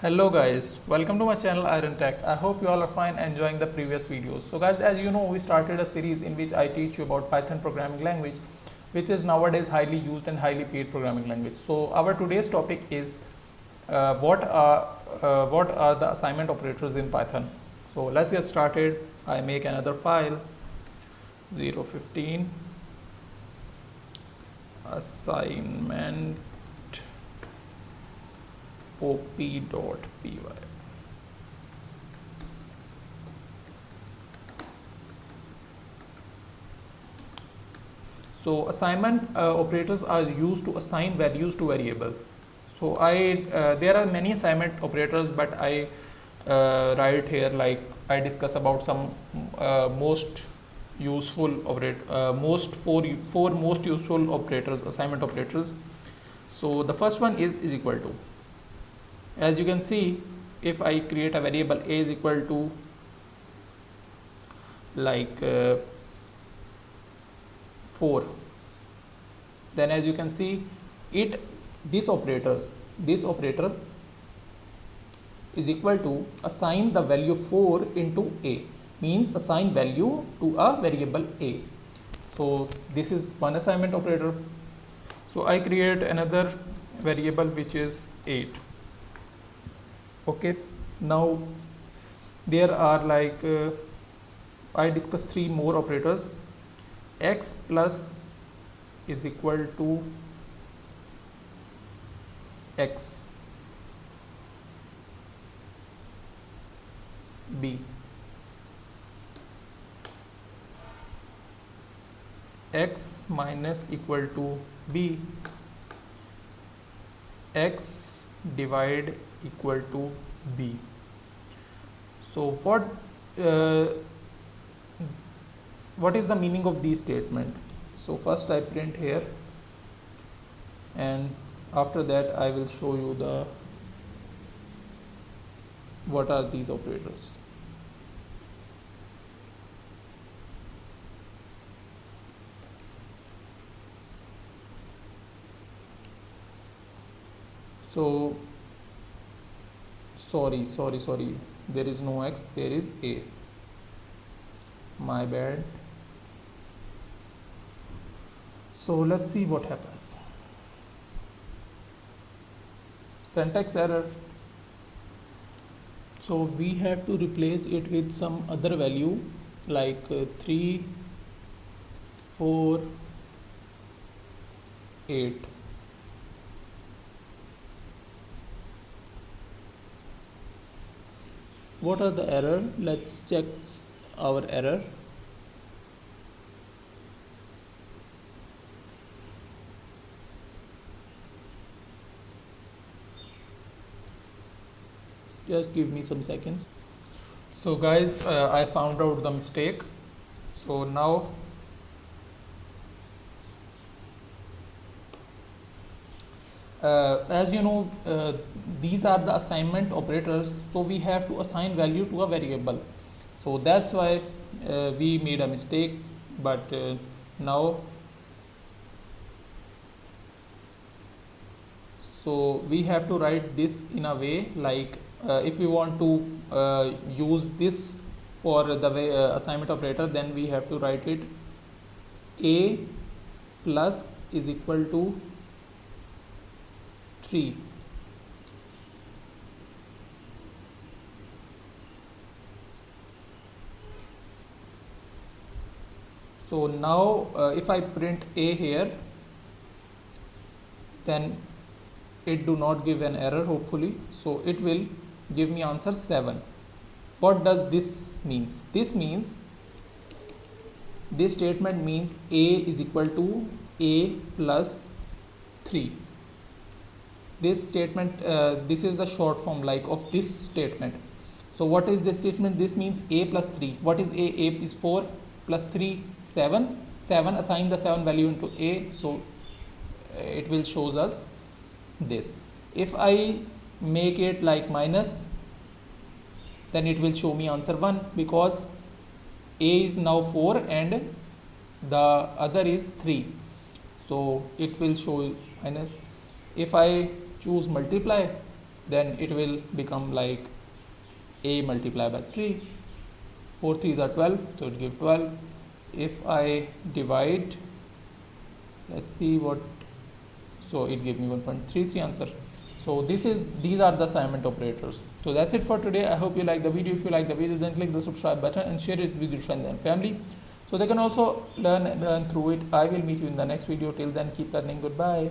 Hello guys, welcome to my channel Iron Tech. I hope you all are fine and enjoying the previous videos. So guys, as you know, we started a series in which I teach you about Python programming language, which is nowadays highly used and highly paid programming language. So our today's topic is what are the assignment operators in Python. So let's get started. I make another file 015 assignment op.py. So assignment operators are used to assign values to variables. So there are many assignment operators, but I write here like I discuss about some most useful four most useful operators, assignment operators. So the first one is equal to. As you can see, if I create a variable a is equal to like 4, then as you can see this operator is equal to assign the value 4 into a, means assign value to a variable a. So this is one assignment operator. So I create another variable which is 8. Okay, now there are like I discussed 3 more operators. X plus is equal to x b, x minus equal to b, x divide equal to b. So what is the meaning of these statement? So first I print here, and after that I will show you what are these operators. So sorry, there is no x, there is a, my bad. So let's see what happens. Syntax error. So we have to replace it with some other value like 3, 4, 8. What are the error? Let's check our error. Just give me some seconds. So guys, I found out the mistake. So now as you know, these are the assignment operators, so we have to assign value to a variable. So that's why we made a mistake, but now so we have to write this in a way like if we want to use this for the assignment operator, then we have to write it a plus is equal to 3. So now if I print a here, then it do not give an error hopefully. So it will give me answer 7. What does this means? This means this statement means a is equal to a plus 3. This statement, this is the short form like of this statement. So what is this statement? This means a plus 3. What is a? A is 4 plus 3, 7. 7, assign the 7 value into a. So it will shows us this. If I make it like minus, then it will show me answer 1, because a is now 4 and the other is 3. So it will show minus. If I choose multiply, then it will become like a multiplied by 3. 4 3s are 12, so it gives 12. If I divide, let's see what, so it gave me 1.33 answer. So these are the assignment operators. So that's it for today. I hope you like the video. If you like the video, then click the subscribe button and share it with your friends and family, so they can also learn through it. I will meet you in the next video. Till then, keep learning. Goodbye.